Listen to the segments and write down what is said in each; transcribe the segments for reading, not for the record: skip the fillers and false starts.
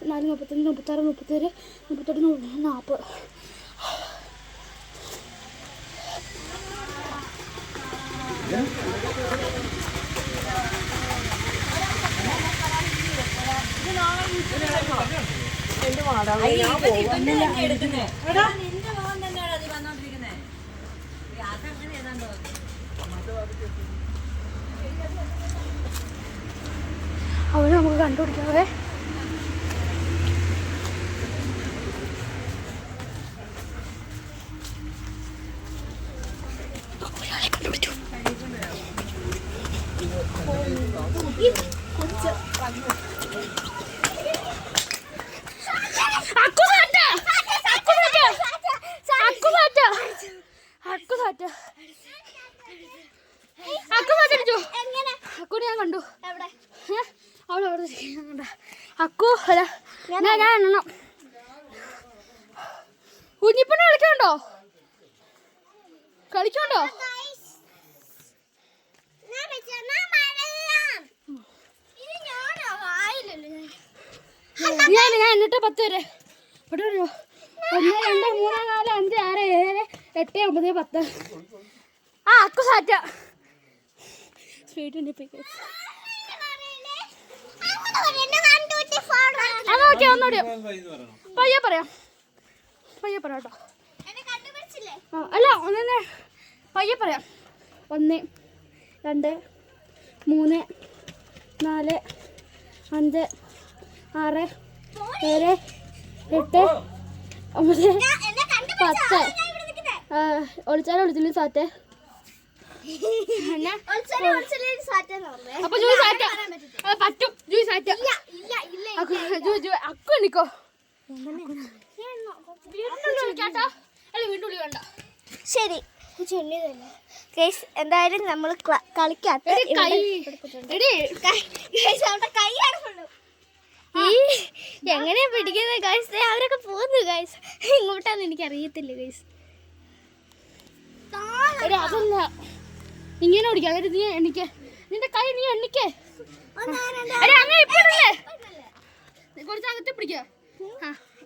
34, 35, 36, 37, 38, 40. അവന് നമുക്ക് കണ്ടുപിടിക്കാവേ. കണ്ടുപിടിച്ചു. അക്കുനെ ഞാൻ കണ്ടു. അവളവിടെ കണ്ട അക്കു അല്ല ഞാൻ എണ്ണണം. കുഞ്ഞിപ്പനെ കളിക്കണ്ടോ? കളിക്കണ്ടോ? ഞാൻ എന്നിട്ട് 10 വരെ ഇവിടെ ഒരു 1 2 3 4 5 6 7 8 9 10. ആ അക്കു സാറ്റ സ്പീഡിൻ്റെ അതൊക്കെ ഒന്നുകൂടി പയ്യെ പറയാം കേട്ടോ. അല്ല ഒന്നെ പയ്യെ പറയാം. 1 2 3 4 5 6 7 8 9 10. ഒളിച്ചാലും സാറ്റേ. അപ്പൊ ജൂസ് സാറ്റ പറ്റും. ജൂസ് സാറ്റ അക്കു എണ്ണിക്കോ. വീണ്ടും വേണ്ട. ശരി എന്തായാലും നമ്മൾ കളിക്കാത്ത എങ്ങനെയാ പിടിക്കുന്നത് ഗൈസ്? അവരൊക്കെ പോകുന്നു ഗൈസ്. ഇങ്ങോട്ടാന്ന് എനിക്ക് അറിയത്തില്ല ഗൈസ്. അതല്ല ഇങ്ങനെ ഓടിക്കാം. അതായത് നീ എണ്ണിക്കേ, നിന്റെ കൈ നീ എണ്ണിക്കേ. അങ്ങനെ ഇപ്പോഴല്ലേ കുറച്ച് അകത്തെ പിടിക്കുക.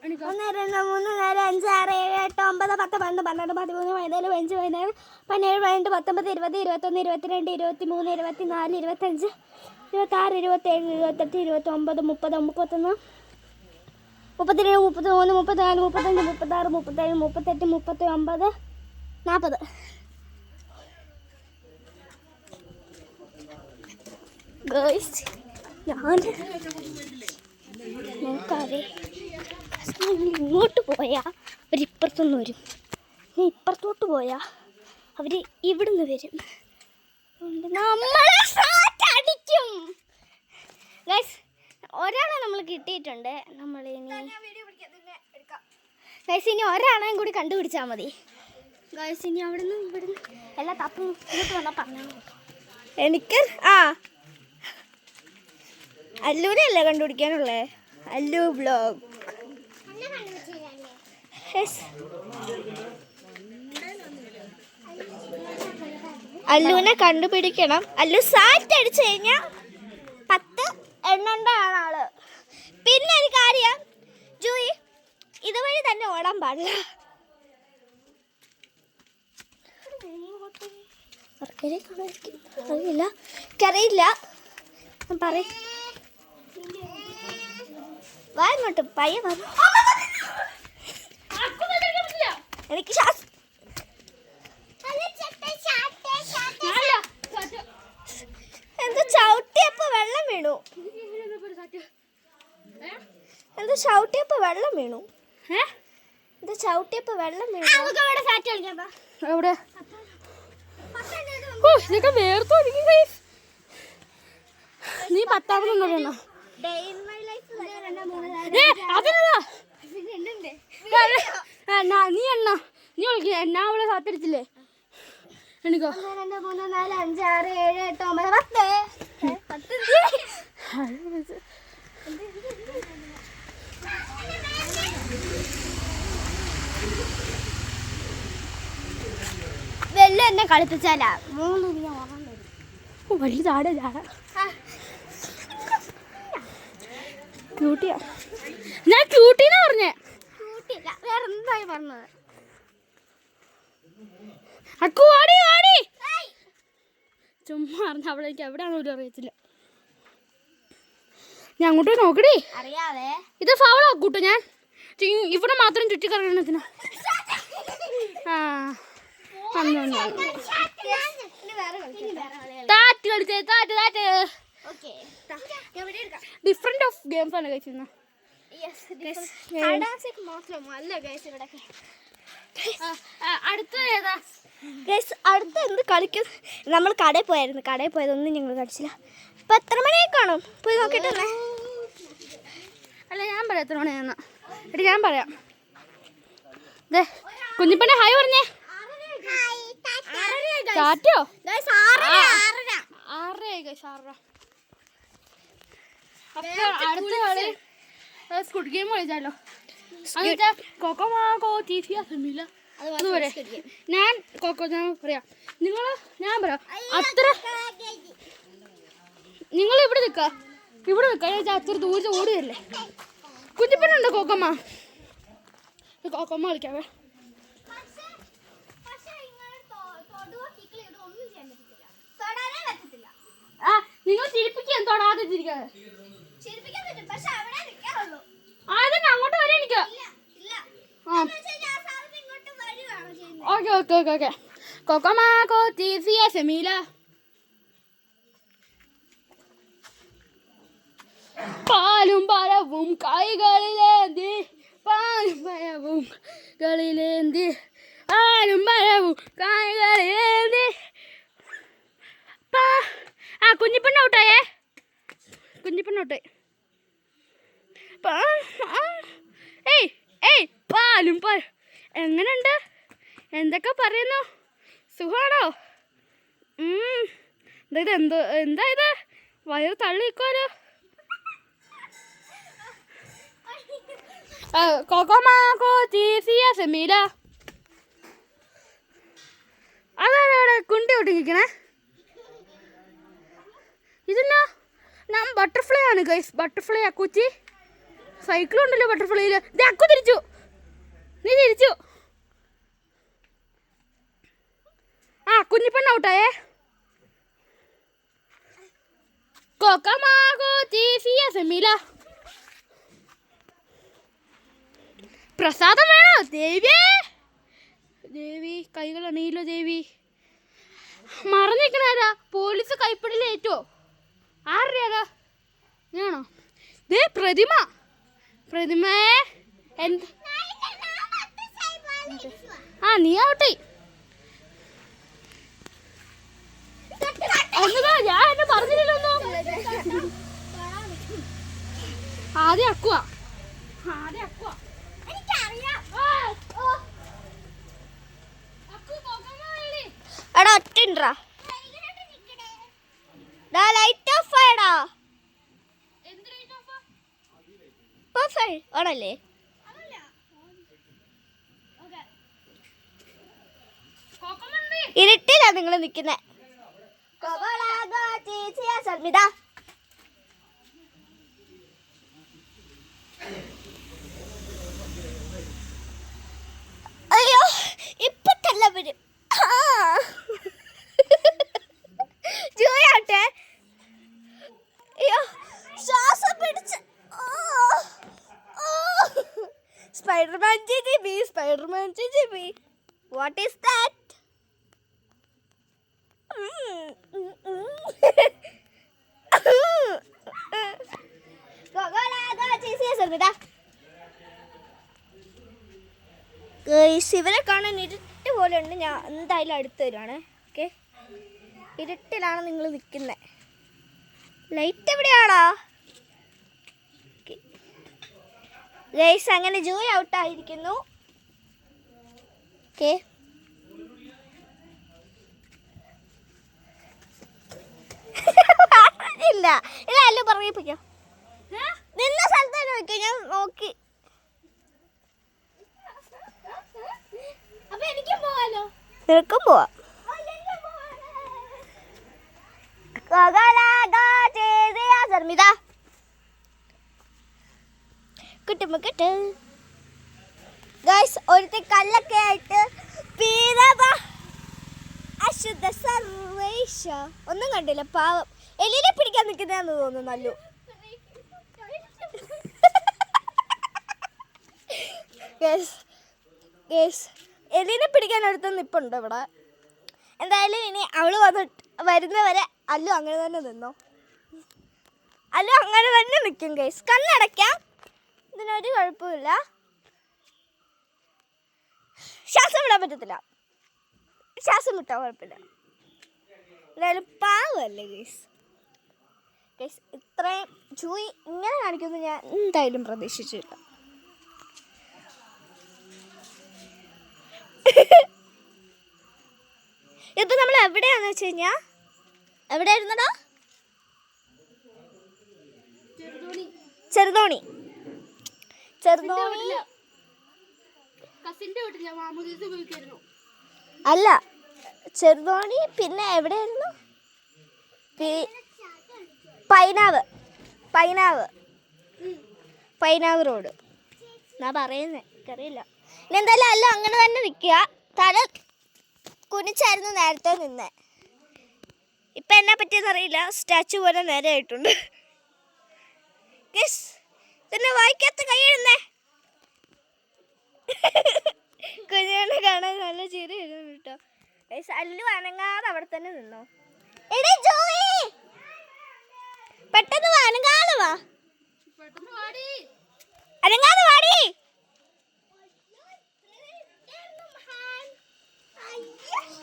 1 2 3 4 5 6 7 8 9 10 11 12 13 14 15 17 18 19 20 21 22 23 24 25 26 27 28 29 30 31 32 33 34 35 36 37 38 39 40. ഗേൾസ് ഞാൻ നോക്കാതെ ഇങ്ങോട്ട് പോയാൽ അവരിപ്പുറത്തുനിന്ന് വരും. ഞാൻ ഇപ്പുറത്തോട്ട് പോയാൽ അവർ ഇവിടുന്ന് വരും. നമ്മളെ അടിക്കും ഗൈസ്. ഒരാളെ നമ്മൾ കിട്ടിയിട്ടുണ്ട്. ഗൈസ് ഇനി ഒരാളെയും കൂടി കണ്ടുപിടിച്ചാൽ മതി ഗൈസ്. ഇനി അവിടെ നിന്ന് ഇവിടുന്ന് എല്ലാ തപ്പും ഇങ്ങോട്ട് വന്നാൽ പറഞ്ഞാൽ എനിക്ക് അല്ലൂനെയല്ലേ കണ്ടുപിടിക്കാനുള്ളേ. അല്ലു ബ്ലോഗ് അല്ലുവിനെ കണ്ടുപിടിക്കണം. അല്ലു സാറ്റ് അടിച്ചു കഴിഞ്ഞാൽ 10 എണ്ണണ്ടാണ് ആള്. പിന്നെ ഒരു കാര്യം ജൂയി, ഇതുവഴി തന്നെ ഓടാൻ പാടില്ല. അറിയില്ല പറയും വാങ്ങോട്ട് പയ്യ വന്നു. എനിക്ക് എന്താ ചവിട്ടിയപ്പോ വെള്ളം വീണു. എന്താ ചവിട്ടിയപ്പോ വെള്ളം വീണു. എന്താ ചവിട്ടിയപ്പോ വെള്ളം വീണു. എവിടെ ഇതൊക്കെ വേർത്തു. നീ 10ാമതെന്നോ നീ എണ്ണ നീ വിളിക്കുക. എന്നാ അവളെ സാറ്റടിച്ചില്ലേ എനിക്കോ. 1 2 3 4 5 6 7 8 9 10. വെള്ളം എന്നെ കളിപ്പിച്ചാലാ 3 വഴി ചാട ക്യൂട്ടിയാ. ഞാൻ ക്യൂട്ടീന്നാ പറഞ്ഞേ. ക്യൂട്ടില്ല, വേറെ എന്തായി പറഞ്ഞത്. അക്കു വാടി വാടി. ചുമ്മാ പറഞ്ഞ അവളെ എനിക്ക് എവിടെയാണെന്ന് പോലും അറിയത്തില്ല. ഞാൻ അങ്ങോട്ട് നോക്കടി. അറിയാതെ ഇത് ഫൗളാക്കൂട്ടോ. ഞാൻ ഇവിടെ മാത്രം ചുറ്റിക്കറങ്ങണത്തിന്. That കളിച്ചേ. That different of games ആണ് കഴിച്ചിരുന്നത്. അടുത്ത ഏതാ ഗൈസ്? അടുത്ത എന്ത് കളിക്കും? നമ്മൾ കടയിൽ പോയായിരുന്നു. കടയിൽ പോയതൊന്നും ഞങ്ങൾ കളിച്ചില്ല. ഇപ്പം എത്ര മണിയൊക്കെ കാണും? പോയി നോക്കിയിട്ടല്ലേ. അല്ല ഞാൻ പറയാം എത്ര മണിയാന്ന്. എടി ഞാൻ പറയാം. അതെ കുഞ്ഞിപ്പണി ഹായ് പറഞ്ഞേ. ചാറ്റോ 6:30. അപ്പൊ അടുത്ത കളി സ്ക്വിഡ് ഗെയിം കളിച്ചാലോ. കൊക്കോമാക്കോ തീഫിയാമില്ല അതുപോലെ ഞാൻ കൊക്കോ. ഞാൻ പറയാം ഞാൻ പറയാം അത്ര നിങ്ങൾ ഇവിടെ നിൽക്കുക. അത്ര ദൂരത്ത് ഓടുകയല്ലേ. കുഞ്ഞിപ്പനുണ്ടോ കൊക്കമ്മ? കൊക്കമ്മ കളിക്കാവേ. ആ നിങ്ങൾ ചിരിപ്പിക്കാൻ തൊടാതെ ചിരിക്കാതെ. അതന്നെ അങ്ങോട്ട് വരെ എനിക്ക്. Okay okay okay okay. കൊക്കമാക്കോ തീസിയ സെമീല. പാലും പഴവും കൈകളിലേന്തി, പാലും പഴവും കളിലേന്തി, പാലും പഴവും കൈകളിലേന്തി. ആ കുഞ്ഞിപ്പെണ്ണ ഔട്ടായേ, കുഞ്ഞിപ്പെണ്ണ ഔട്ടായി. ഏയ് ഏയ് പാലും പാലും എങ്ങനെയുണ്ട്? എന്തൊക്കെ പറയുന്നു? സുഖമാണോ? ഇത് എന്താ ഇത്? വയറ് തള്ളിക്കോലോ. കൊക്കമാക്കോ തീസിയ സെമീല. അതാണ് കുണ്ടി ഒട്ടിക്കണേ. ഇതെന്നാ? ഞാൻ ബട്ടർഫ്ലൈ ആണ് ഗൈസ്, ബട്ടർഫ്ലൈ. അക്കുച്ചി സൈക്കിളുണ്ടല്ലോ ബട്ടർഫ്ലൈയിൽ. ഇത് അക്കു തിരിച്ചു, നീ തിരിച്ചു. ആ കുഞ്ഞിപ്പെണ്ണ ഔട്ടായേ. കൊക്കമാകോ തീസിയ സെമീല. പ്രസാദം വേണോ ദേവിയേ? ദേവി കൈകൾ അണിയില്ലോ ദേവി. മറന്നിരിക്കണാരാ? പോലീസ് കൈപ്പിടിയിലേറ്റോ? ആരുടെയാ? ഞാനോ? ദേ പ്രതിമ. പ്രതിമയെ എന്ത്? ആ നീ ആവട്ടെ. ഞാൻ എന്നെ പറഞ്ഞില്ലല്ലോ. ആദ്യം അക്കുവാ, ആദ്യം അക്കുവാ. എടാ ഒറ്റ ലൈറ്റ് ഓഫ് ആയടാ. ആണല്ലേ? ഇരുട്ടിലാ നിങ്ങൾ നിൽക്കുന്നേ. അയ്യോ ഇപ്പൊ തല്ല വരും. ജോയാട്ടെ. അയ്യോ ശ്വാസം പിടിച്ച്. സ്പൈഡർമാൻ ജിജിബി, സ്പൈഡർമാൻ ജിജിബി. What is that? ഇവരെ കാണാൻ ഇരുട്ട് പോലെ ഉണ്ട്. ഞാൻ എന്തായാലും അടുത്ത് വരുവാണ്. ഓക്കെ, ഇരുട്ടിലാണ് നിങ്ങൾ നിൽക്കുന്നത്. ലൈറ്റ് എവിടെയാടാ? ഗൈസ് അങ്ങനെ ജോയ് ഔട്ടായിരിക്കുന്നു. ഓക്കെ, ഇല്ല ഇല്ല അല്ലോ പറയിപ്പിക്കാം. നിന്ന സ്ഥലത്ത് തന്നെ വെക്കാം. ഞാൻ നോക്കി. അപ്പൊ എനിക്കും പോവാലോ. നിനക്കും പോവാം. ഗൈസ് ഒരുത്തെ കല്ലൊക്കെ ആയിട്ട് അശുദ്ധ സർവേശ ഒന്നും കണ്ടില്ല. പാവം എലിനെ പിടിക്കാൻ നിൽക്കുന്നതെന്ന് തോന്നുന്നല്ലോ. എലിനെ പിടിക്കാൻ അടുത്ത് നിപ്പുണ്ട് ഇവിടെ. എന്തായാലും ഇനി അവള് വരുന്നവരെ അല്ലു അങ്ങനെ തന്നെ നിന്നോ. അല്ലു അങ്ങനെ തന്നെ നിൽക്കും ഗൈസ്. കണ്ണടയ്ക്കാം, ഇതിനൊരു കുഴപ്പമില്ല. ശ്വാസം വിടാൻ പറ്റത്തില്ല. ശ്വാസം വിട്ടാൽ കുഴപ്പമില്ല. എന്തായാലും പാവല്ലേ ഗൈസ്. ഗൈസ് ഇത്രയും ജൂയി ഇങ്ങനെ കാണിക്കുമെന്ന് ഞാൻ എന്തായാലും പ്രതീക്ഷിച്ചില്ല. ഇപ്പൊ നമ്മൾ എവിടെയാന്ന് വെച്ച് കഴിഞ്ഞാ, എവിടെയായിരുന്നടാ? ചെറുതോണി. ചെറുതോണി അല്ല, ചെറുതോണി. പിന്നെ എവിടെയായിരുന്നു? പൈനാവ് റോഡ് എന്നാ പറയുന്നേ, എനിക്കറിയില്ല. ഇനി എന്തായാലും അല്ല അങ്ങനെ തന്നെ നിൽക്കുക. തല കുനിച്ചായിരുന്നു നേരത്തെ നിന്ന്. ഇപ്പം എന്നാ പറ്റിയെന്ന് അറിയില്ല, സ്റ്റാച്ചു പോലെ നേരെ ആയിട്ടുണ്ട്. പിന്നെ വായിക്കാത്ത കൈയെഴുന്നേ. കുഞ്ഞുങ്ങളെ കാണാൻ നല്ല ചിരി വരുന്നു കേട്ടോ. അല്ലു അനങ്ങാതെ അവിടെ തന്നെ നിന്നോ. എടീ ജോയി, പെട്ടെന്ന് വാ, അനങ്ങാതെ വാ, അനങ്ങാതെ വാടി.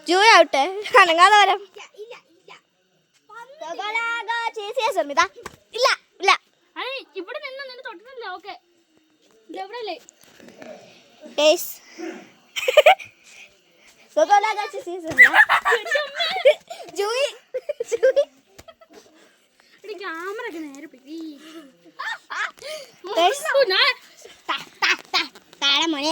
ജോയി ആവട്ടെ, അനങ്ങാതെ വരാം. ഇല്ല ഇല്ല ഇവിടെ നിന്ന് നിന്നെ തൊട്ടിട്ടില്ല. ഓക്കെ എവിടെയല്ലേ ക്യാമറ ഒക്കെ നേരെ മോനെ